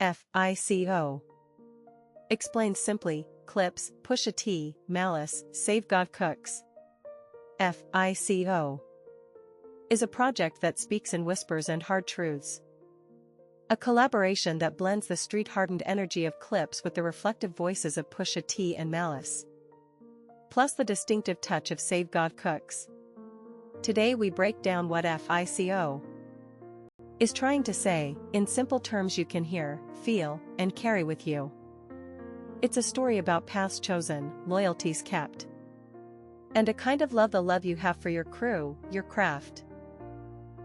F.i.c.o. Explained simply, Clipse, Pusha T, Malice, Sve God Cooks. F.i.c.o. is a project that speaks in whispers and hard truths. A collaboration that blends the street-hardened energy of Clipse with the reflective voices of Pusha T and Malice, plus the distinctive touch of Sve God Cooks. Today we break down what F.i.c.o. is trying to say, in simple terms you can hear, feel, and carry with you. It's a story about paths chosen, loyalties kept, and a kind of love, the love you have for your crew, your craft,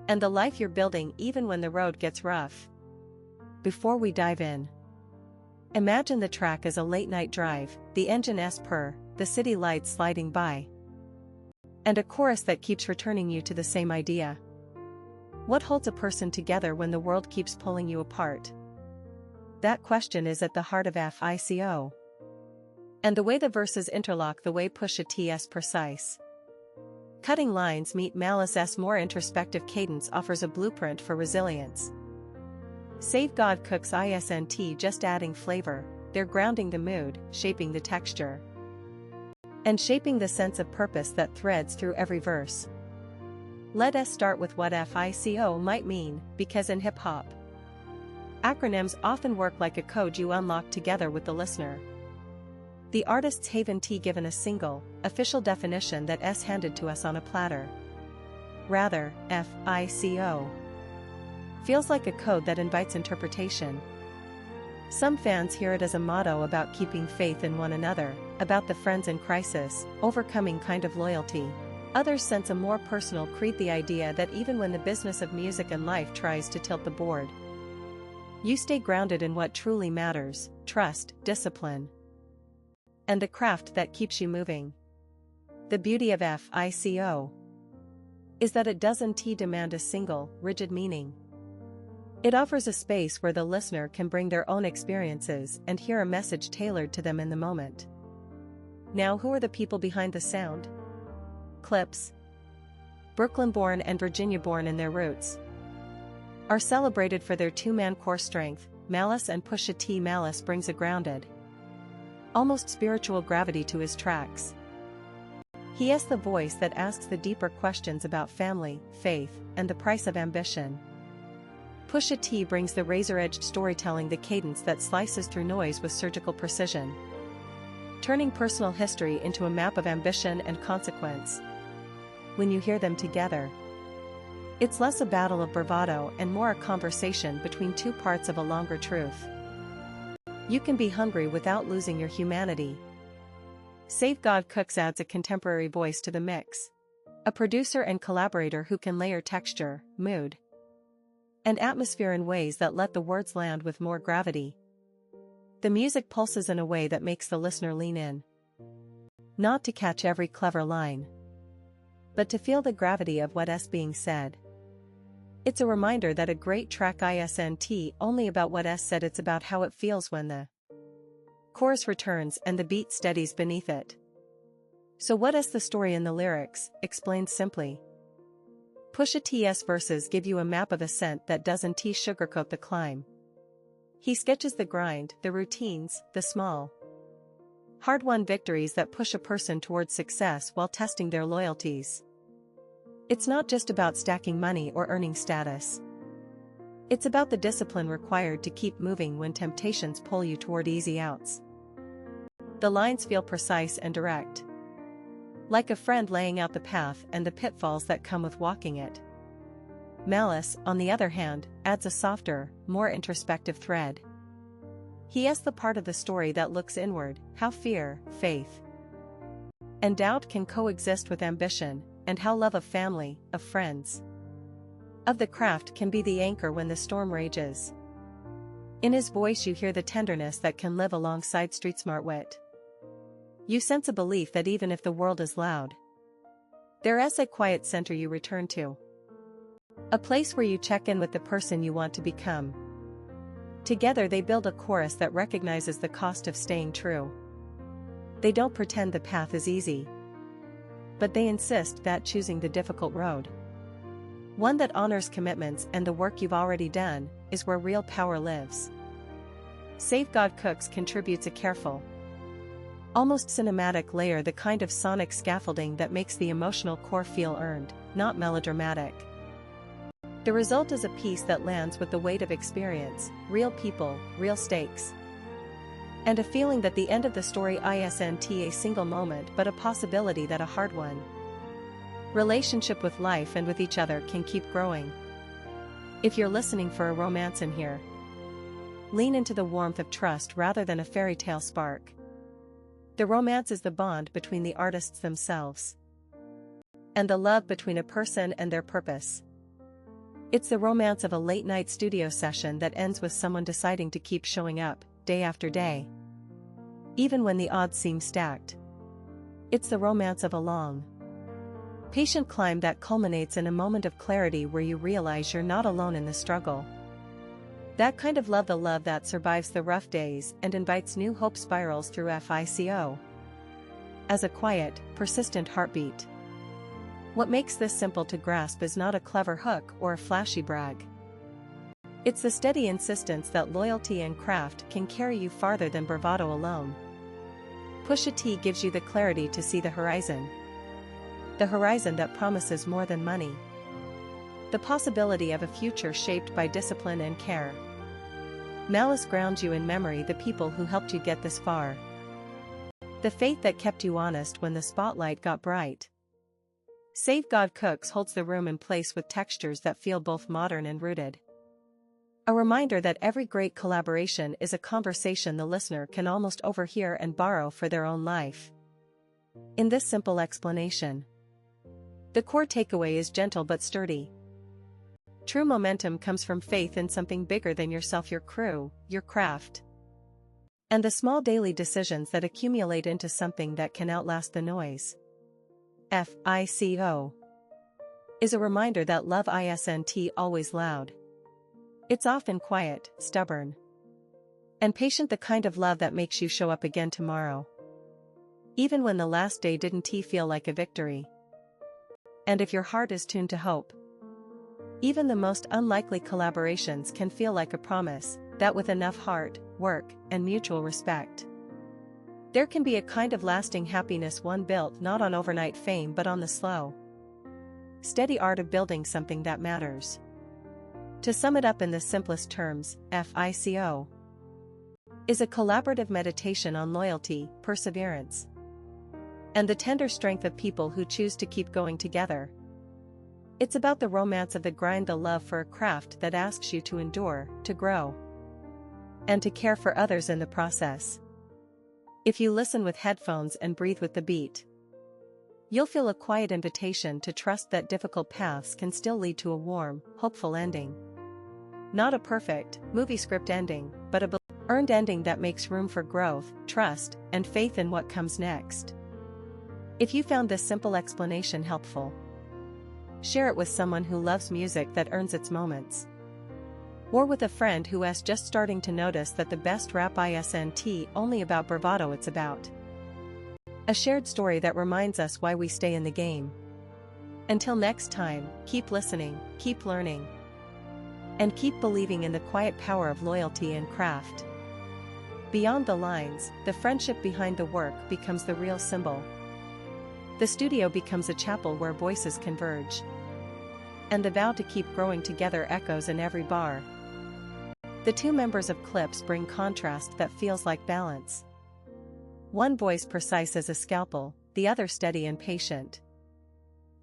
and the life you're building even when the road gets rough. Before we dive in, imagine the track as a late-night drive, the engine's purr, the city lights sliding by, and a chorus that keeps returning you to the same idea. What holds a person together when the world keeps pulling you apart? That question is at the heart of F.i.c.o. And the way the verses interlock, the way Pusha T's precise cutting lines meet Malice's more introspective cadence, offers a blueprint for resilience. Sve God Cooks isn't just adding flavor, they're grounding the mood, shaping the texture, and shaping the sense of purpose that threads through every verse. Let us start with what F.i.c.o. might mean, because in hip-hop, acronyms often work like a code you unlock together with the listener. The artists haven't given a single, official definition that's handed to us on a platter. Rather, F.i.c.o. feels like a code that invites interpretation. Some fans hear it as a motto about keeping faith in one another, about the friends in crisis, overcoming kind of loyalty. Others sense a more personal creed, the idea that even when the business of music and life tries to tilt the board, you stay grounded in what truly matters: trust, discipline, and the craft that keeps you moving. The beauty of F.i.c.o. is that it doesn't demand a single, rigid meaning. It offers a space where the listener can bring their own experiences and hear a message tailored to them in the moment. Now, who are the people behind the sound? Clipse, Brooklyn-born and Virginia-born in their roots, are celebrated for their two-man core strength. Malice and Pusha T. Malice brings a grounded, almost spiritual gravity to his tracks. He has the voice that asks the deeper questions about family, faith, and the price of ambition. Pusha T brings the razor-edged storytelling, the cadence that slices through noise with surgical precision, turning personal history into a map of ambition and consequence. When you hear them together, it's less a battle of bravado and more a conversation between two parts of a longer truth. You can be hungry without losing your humanity. Sve God Cooks adds a contemporary voice to the mix, a producer and collaborator who can layer texture, mood, and atmosphere in ways that let the words land with more gravity. The music pulses in a way that makes the listener lean in, not to catch every clever line, but to feel the gravity of what's being said. It's a reminder that a great track isn't only about what's said, it's about how it feels when the chorus returns and the beat steadies beneath it. So what is the story in the lyrics? Explained simply, Pusha T's verses give you a map of ascent that doesn't sugarcoat the climb. He sketches the grind, the routines, the small, hard-won victories that push a person towards success while testing their loyalties. It's not just about stacking money or earning status. It's about the discipline required to keep moving when temptations pull you toward easy outs. The lines feel precise and direct, like a friend laying out the path and the pitfalls that come with walking it. Malice, on the other hand, adds a softer, more introspective thread. He is the part of the story that looks inward, how fear, faith, and doubt can coexist with ambition, and how love of family, of friends, of the craft can be the anchor when the storm rages. In his voice you hear the tenderness that can live alongside street-smart wit. You sense a belief that even if the world is loud, there is a quiet center you return to. A place where you check in with the person you want to become. Together they build a chorus that recognizes the cost of staying true. They don't pretend the path is easy, but they insist that choosing the difficult road, one that honors commitments and the work you've already done, is where real power lives. Sve God Cooks contributes a careful, almost cinematic layer, the kind of sonic scaffolding that makes the emotional core feel earned, not melodramatic. The result is a piece that lands with the weight of experience, real people, real stakes, and a feeling that the end of the story isn't a single moment but a possibility that a hard one. Relationship with life and with each other can keep growing. If you're listening for a romance in here, lean into the warmth of trust rather than a fairy tale spark. The romance is the bond between the artists themselves, and the love between a person and their purpose. It's the romance of a late-night studio session that ends with someone deciding to keep showing up, day after day, even when the odds seem stacked. It's the romance of a long, patient climb that culminates in a moment of clarity where you realize you're not alone in the struggle. That kind of love, the love that survives the rough days and invites new hope, spirals through F.i.c.o. as a quiet, persistent heartbeat. What makes this simple to grasp is not a clever hook or a flashy brag. It's the steady insistence that loyalty and craft can carry you farther than bravado alone. Pusha T gives you the clarity to see the horizon that promises more than money, the possibility of a future shaped by discipline and care. Malice grounds you in memory, the people who helped you get this far, the faith that kept you honest when the spotlight got bright. Sve God Cooks holds the room in place with textures that feel both modern and rooted. A reminder that every great collaboration is a conversation the listener can almost overhear and borrow for their own life. In this simple explanation, the core takeaway is gentle but sturdy. True momentum comes from faith in something bigger than yourself, your crew, your craft, and the small daily decisions that accumulate into something that can outlast the noise. F.i.c.o. is a reminder that love isn't always loud. It's often quiet, stubborn, and patient, the kind of love that makes you show up again tomorrow, even when the last day didn't feel like a victory. And if your heart is tuned to hope, even the most unlikely collaborations can feel like a promise that with enough heart, work, and mutual respect, there can be a kind of lasting happiness, one built not on overnight fame but on the slow, steady art of building something that matters. To sum it up in the simplest terms, F.i.c.o. is a collaborative meditation on loyalty, perseverance, and the tender strength of people who choose to keep going together. It's about the romance of the grind, the love for a craft that asks you to endure, to grow, and to care for others in the process. If you listen with headphones and breathe with the beat, you'll feel a quiet invitation to trust that difficult paths can still lead to a warm, hopeful ending. Not a perfect, movie script ending, but a earned ending that makes room for growth, trust, and faith in what comes next. If you found this simple explanation helpful, share it with someone who loves music that earns its moments, or with a friend who is just starting to notice that the best rap isn't only about bravado, it's about a shared story that reminds us why we stay in the game. Until next time, keep listening, keep learning, and keep believing in the quiet power of loyalty and craft. Beyond the lines, the friendship behind the work becomes the real symbol. The studio becomes a chapel where voices converge, and the vow to keep growing together echoes in every bar. The two members of Clipse bring contrast that feels like balance. One voice precise as a scalpel, the other steady and patient,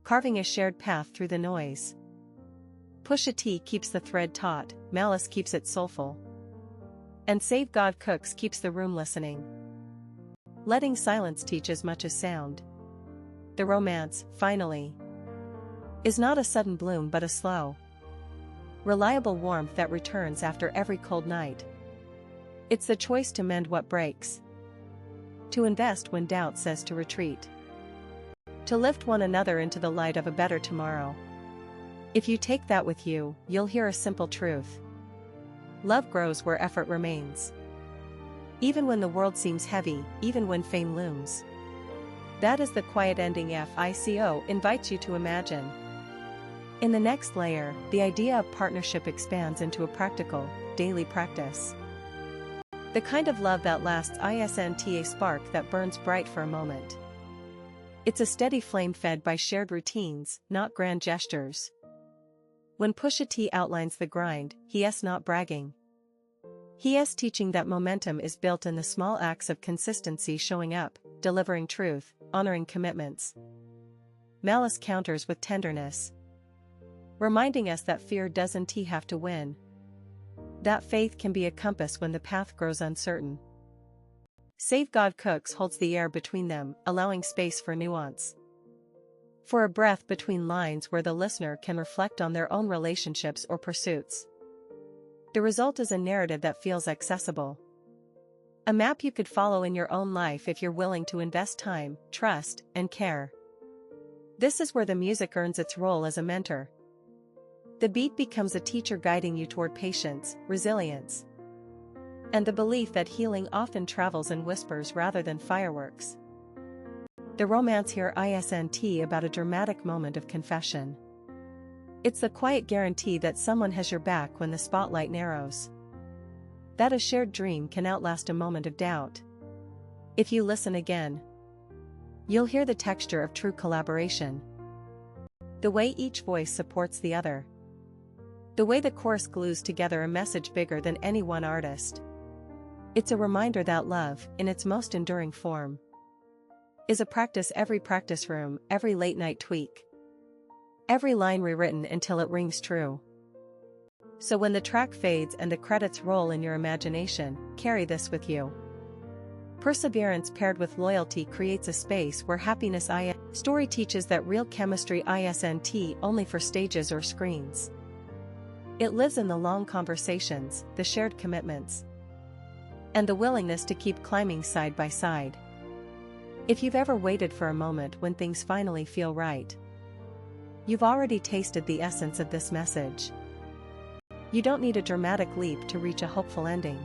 carving a shared path through the noise. Pusha T keeps the thread taut, Malice keeps it soulful, and Sve God Cooks keeps the room listening, letting silence teach as much as sound. The romance, finally, is not a sudden bloom but a slow, reliable warmth that returns after every cold night. It's the choice to mend what breaks, to invest when doubt says to retreat, to lift one another into the light of a better tomorrow. If you take that with you, you'll hear a simple truth. Love grows where effort remains. Even when the world seems heavy, even when fame looms. That is the quiet ending F.i.c.o. invites you to imagine. In the next layer, the idea of partnership expands into a practical, daily practice. The kind of love that lasts, isn't a spark that burns bright for a moment. It's a steady flame fed by shared routines, not grand gestures. When Pusha T outlines the grind, he's not bragging. He's teaching that momentum is built in the small acts of consistency, showing up, delivering truth, honoring commitments. Malice counters with tenderness, reminding us that fear doesn't have to win. That faith can be a compass when the path grows uncertain. Sve God Cooks holds the air between them, allowing space for nuance. For a breath between lines where the listener can reflect on their own relationships or pursuits. The result is a narrative that feels accessible. A map you could follow in your own life if you're willing to invest time, trust, and care. This is where the music earns its role as a mentor. The beat becomes a teacher guiding you toward patience, resilience, and the belief that healing often travels in whispers rather than fireworks. The romance here isn't about a dramatic moment of confession. It's the quiet guarantee that someone has your back when the spotlight narrows. That a shared dream can outlast a moment of doubt. If you listen again, you'll hear the texture of true collaboration. The way each voice supports the other. The way the chorus glues together a message bigger than any one artist. It's a reminder that love, in its most enduring form, is a practice. Every practice room, every late night tweak, every line rewritten until it rings true. So when the track fades and the credits roll in your imagination, carry this with you. Perseverance paired with loyalty creates a space where happiness story teaches that real chemistry isn't only for stages or screens. It lives in the long conversations, the shared commitments, and the willingness to keep climbing side by side. If you've ever waited for a moment when things finally feel right, you've already tasted the essence of this message. You don't need a dramatic leap to reach a hopeful ending.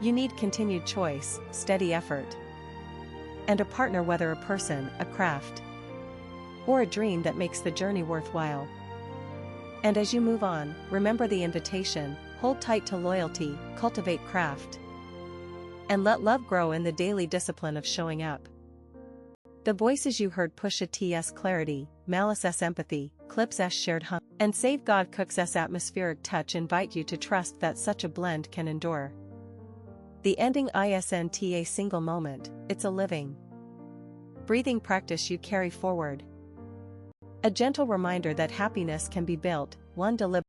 You need continued choice, steady effort, and a partner, whether a person, a craft, or a dream that makes the journey worthwhile. And as you move on, remember the invitation: hold tight to loyalty, cultivate craft, and let love grow in the daily discipline of showing up. The voices you heard: Pusha T's clarity, Malice's empathy, Clipse's shared hunger, and Sve God Cooks' atmospheric touch invite you to trust that such a blend can endure. The ending isn't a single moment, it's a living, breathing practice you carry forward. A gentle reminder that happiness can be built, one deliberate